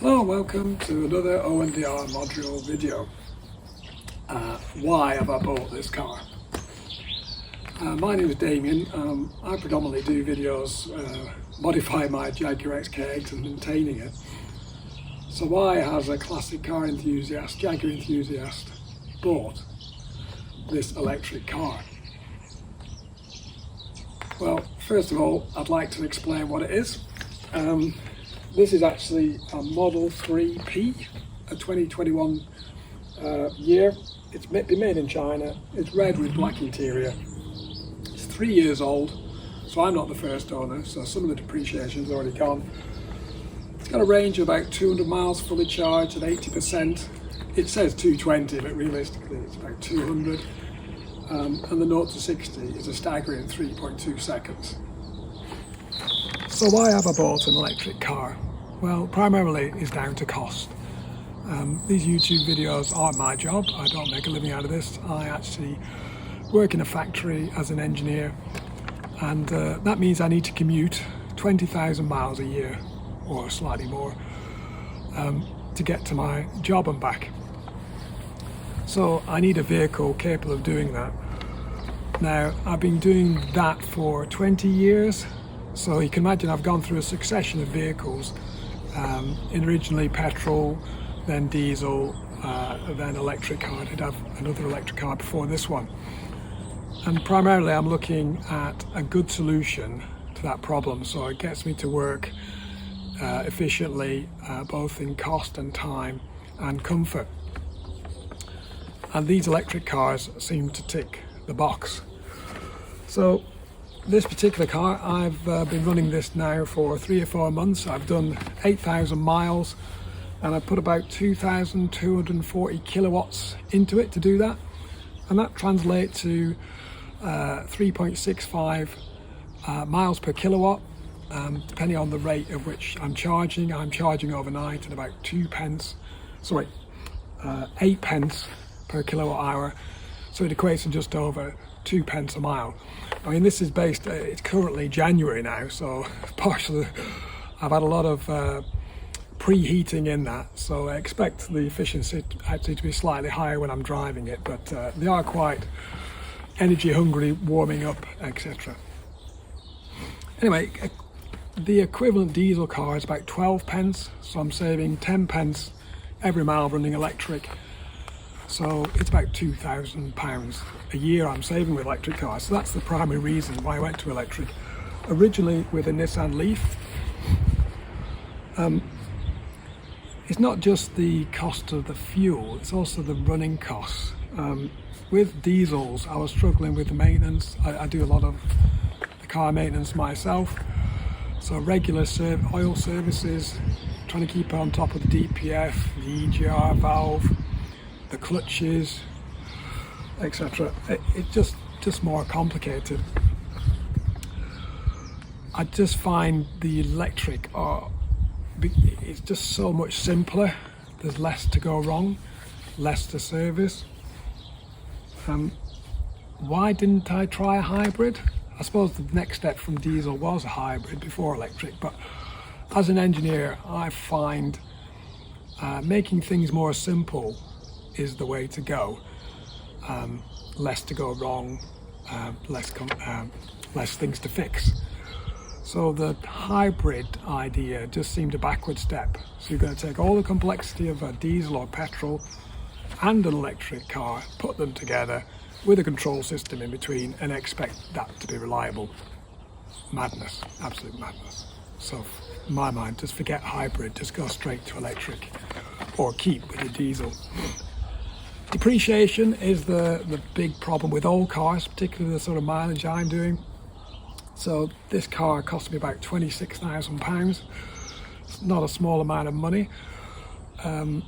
Hello, welcome to another ONDR Modurol video. Why have I bought this car? My name is Damien. I predominantly do videos modifying my Jaguar XK8 and maintaining it. So why has a classic car enthusiast, Jaguar enthusiast, bought this electric car? Well, first of all, I'd like to explain what it is. This is actually a Model 3P, a 2021 year. It's been made in China. It's red with black interior. It's 3 years old, so I'm not the first owner, so some of the depreciation's already gone. It's got a range of about 200 miles fully charged at 80%. It says 220, but realistically it's about 200. And the 0 to 60 is a staggering 3.2 seconds. So why have I bought an electric car? Well, primarily it's down to cost. These YouTube videos aren't my job. I don't make a living out of this. I actually work in a factory as an engineer, and that means I need to commute 20,000 miles a year or slightly more to get to my job and back. So I need a vehicle capable of doing that. Now, I've been doing that for 20 years. So you can imagine I've gone through a succession of vehicles, originally petrol, then diesel, then electric car. I did have another electric car before this one. And primarily I'm looking at a good solution to that problem, so it gets me to work efficiently, both in cost and time and comfort. And these electric cars seem to tick the box. So this particular car, I've been running this now for 3 or 4 months. I've done 8,000 miles and I've put about 2,240 kilowatts into it to do that. And that translates to 3.65 miles per kilowatt, depending on the rate at which I'm charging. I'm charging overnight at about 8 pence per kilowatt hour. So it equates to just over 2 pence a mile. I mean, this is based, it's currently January now, so partially I've had a lot of preheating in that, so I expect the efficiency actually to be slightly higher when I'm driving it, but they are quite energy hungry, warming up, etc. Anyway, the equivalent diesel car is about 12 pence, so I'm saving 10 pence every mile running electric. So it's about £2,000 a year I'm saving with electric cars. So that's the primary reason why I went to electric. Originally with a Nissan Leaf. It's not just the cost of the fuel, it's also the running costs. With diesels, I was struggling with the maintenance. I do a lot of the car maintenance myself. So regular oil services, trying to keep on top of the DPF, the EGR valve, the clutches, etc. It's just more complicated. I just find the electric it's just so much simpler. There's less to go wrong, less to service. Why didn't I try a hybrid? I suppose the next step from diesel was a hybrid before electric, but as an engineer I find making things more simple is the way to go. Less to go wrong, less things to fix. So the hybrid idea just seemed a backward step. So you're going to take all the complexity of a diesel or petrol and an electric car, put them together with a control system in between and expect that to be reliable. Madness, absolute madness. So in my mind, just forget hybrid, just go straight to electric or keep with the diesel. Depreciation is the big problem with old cars, particularly the sort of mileage I'm doing. So this car cost me about £26,000. It's not a small amount of money. And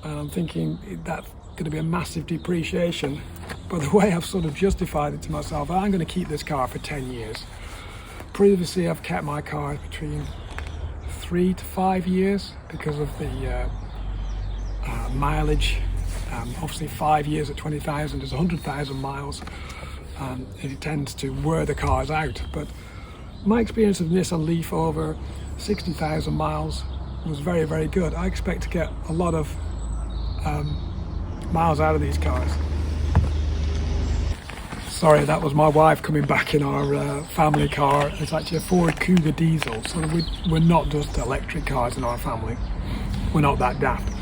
I'm thinking that's going to be a massive depreciation. But the way I've sort of justified it to myself, I'm going to keep this car for 10 years. Previously I've kept my cars between 3 to 5 years because of the mileage. Obviously 5 years at 20,000 is 100,000 miles, and it tends to wear the cars out. But my experience of Nissan Leaf over 60,000 miles was very, very good. I expect to get a lot of miles out of these cars. Sorry, that was my wife coming back in our family car. It's actually a Ford Cougar diesel, so we're not just electric cars in our family. We're not that daft.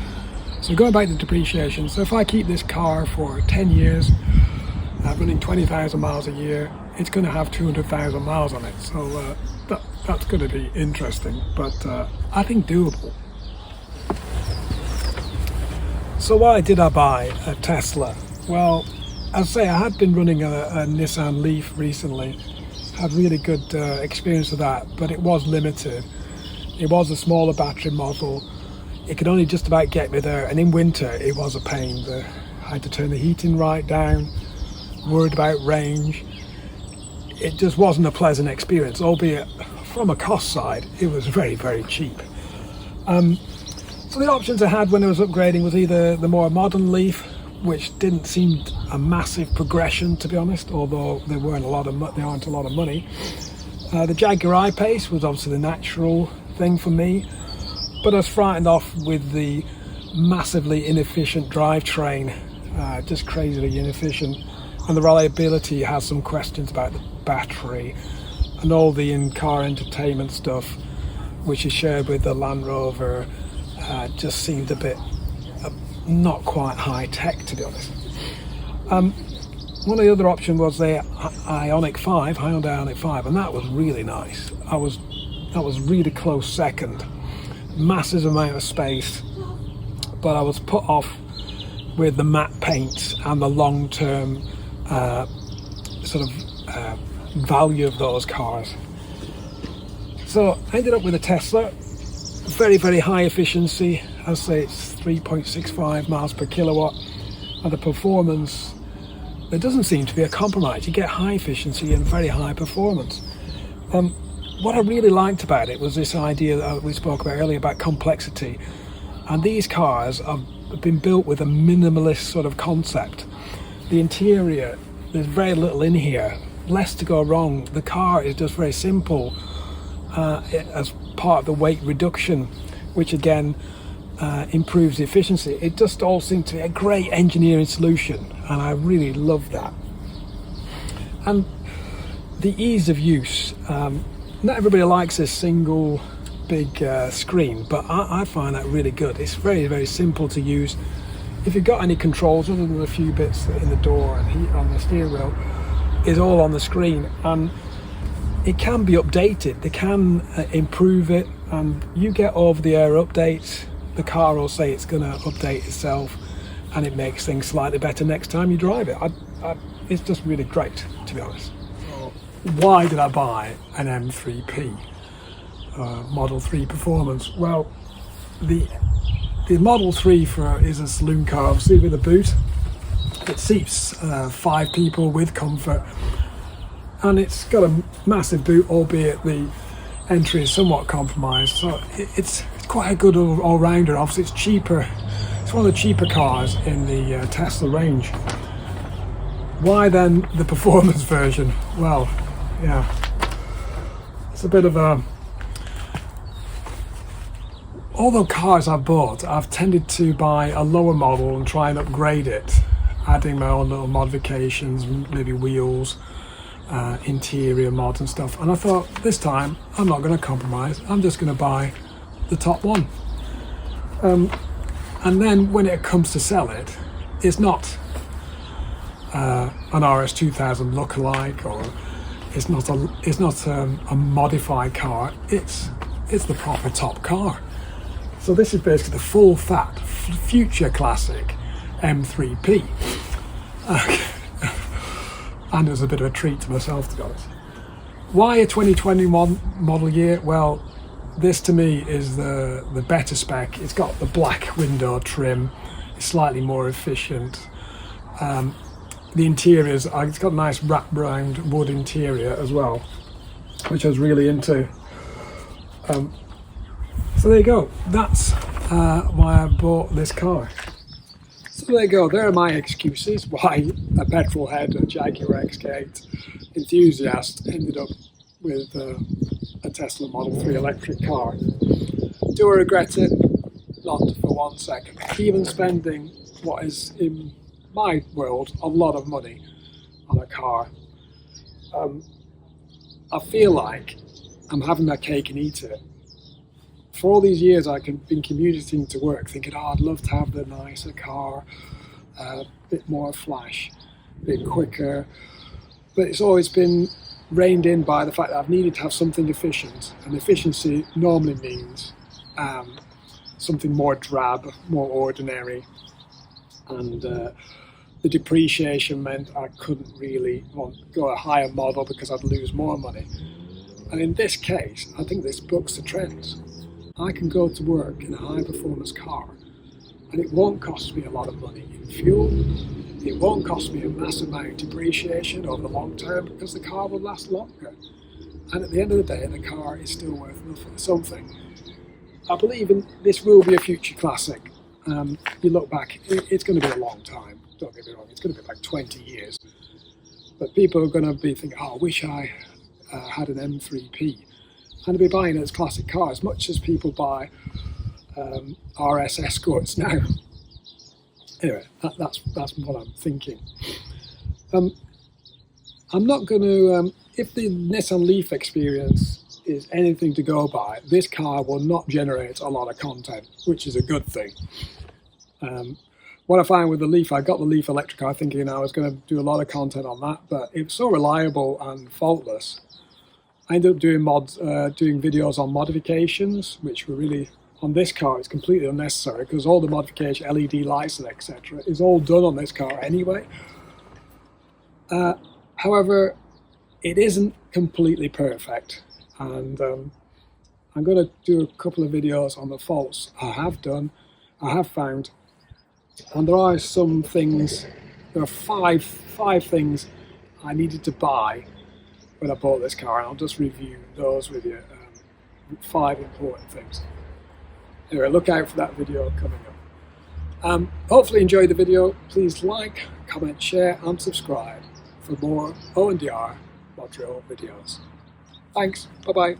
So going back to depreciation, so if I keep this car for 10 years, running 20,000 miles a year, it's going to have 200,000 miles on it. So that's going to be interesting, but I think doable. So why did I buy a Tesla? Well, I'll say I had been running a Nissan Leaf recently, had really good experience with that, but it was limited. It was a smaller battery model. It could only just about get me there, and in winter it was a pain. I had to turn the heating right down, worried about range. It just wasn't a pleasant experience, albeit from a cost side, it was very, very cheap. So the options I had when I was upgrading was either the more modern Leaf, which didn't seem a massive progression, to be honest, although there aren't a lot of money. The Jaguar I-Pace was obviously the natural thing for me, but I was frightened off with the massively inefficient drivetrain, just crazily inefficient, and the reliability has some questions about the battery and all the in-car entertainment stuff, which is shared with the Land Rover, just seemed a bit not quite high tech, to be honest. One of the other options was the IONIQ 5, Hyundai IONIQ 5, and that was really nice. That was really close second. Massive amount of space, but I was put off with the matte paints and the long-term value of those cars. So I ended up with a Tesla. Very, very high efficiency. I'd say it's 3.65 miles per kilowatt, and the performance, there doesn't seem to be a compromise. You get high efficiency and very high performance. What I really liked about it was this idea that we spoke about earlier about complexity, and these cars have been built with a minimalist sort of concept. The interior, there's very little in here, less to go wrong. The car is just very simple as part of the weight reduction, which again improves the efficiency. It just all seemed to be a great engineering solution, and I really love that. And the ease of use, not everybody likes this single big screen, but I find that really good. It's very, very simple to use. If you've got any controls other than a few bits in the door and heat on the steering wheel, is all on the screen, and it can be updated. They can improve it, and you get over-the-air updates. The car will say it's going to update itself, and it makes things slightly better next time you drive it. It's just really great, to be honest. So why did I buy an M3P Model 3 Performance? Well, the Model 3 is a saloon car, obviously, with a boot. It seats 5 people with comfort, and it's got a massive boot, albeit the entry is somewhat compromised. So it's quite a good all-rounder. Obviously, it's cheaper. It's one of the cheaper cars in the Tesla range. Why then the performance version? Well, yeah, it's a bit of a... All the cars I've bought, I've tended to buy a lower model and try and upgrade it, adding my own little modifications, maybe wheels, interior mods and stuff. And I thought, this time I'm not going to compromise. I'm just going to buy the top one. And then when it comes to sell it, it's not an RS2000 lookalike, or it's not a modified car. It's the proper top car. So this is basically the full fat future classic M3P. And it was a bit of a treat to myself, to be honest. Why a 2021 model year? Well, this to me is the better spec. It's got the black window trim. It's slightly more efficient. The interiors, it's got a nice wrap-round wood interior as well, which I was really into. So there you go. That's why I bought this car. So there you go. There are my excuses why a petrol head, a Jaguar XK8 enthusiast ended up with a Tesla Model 3 electric car. Do I regret it? Not for 1 second. Even spending what is in my world a lot of money on a car. I feel like I'm having my cake and eat it. For all these years I've been commuting to work thinking, oh, I'd love to have the nicer car, a bit more flash, a bit quicker, but it's always been reined in by the fact that I've needed to have something efficient, and efficiency normally means something more drab, more ordinary, and the depreciation meant I couldn't really go a higher model because I'd lose more money. And in this case, I think this bucks the trend. I can go to work in a high performance car and it won't cost me a lot of money in fuel. It won't cost me a massive amount of depreciation over the long term because the car will last longer. And at the end of the day, the car is still worth something. I believe this will be a future classic. You look back, it's going to be a long time. Don't get me wrong, it's going to be like 20 years. But people are going to be thinking, oh, I wish I had an M3P. And they'll be buying it as classic car as much as people buy RS Escorts now. Anyway, that's what I'm thinking. I'm not going to, if the Nissan Leaf experience is anything to go by, this car will not generate a lot of content, which is a good thing. What I find with the Leaf, I got the Leaf electric car thinking I was going to do a lot of content on that, but it was so reliable and faultless. I ended up doing videos on modifications, which were really, on this car, it's completely unnecessary because all the modification, LED lights and etc. is all done on this car anyway. However, it isn't completely perfect, and I'm going to do a couple of videos on the faults I have found, and there are some things, there are five things I needed to buy when I bought this car, and I'll just review those with you, 5 important things. Anyway, look out for that video coming up. Hopefully you enjoyed the video. Please like, comment, share and subscribe for more O&DR Modurol videos. Thanks, bye bye.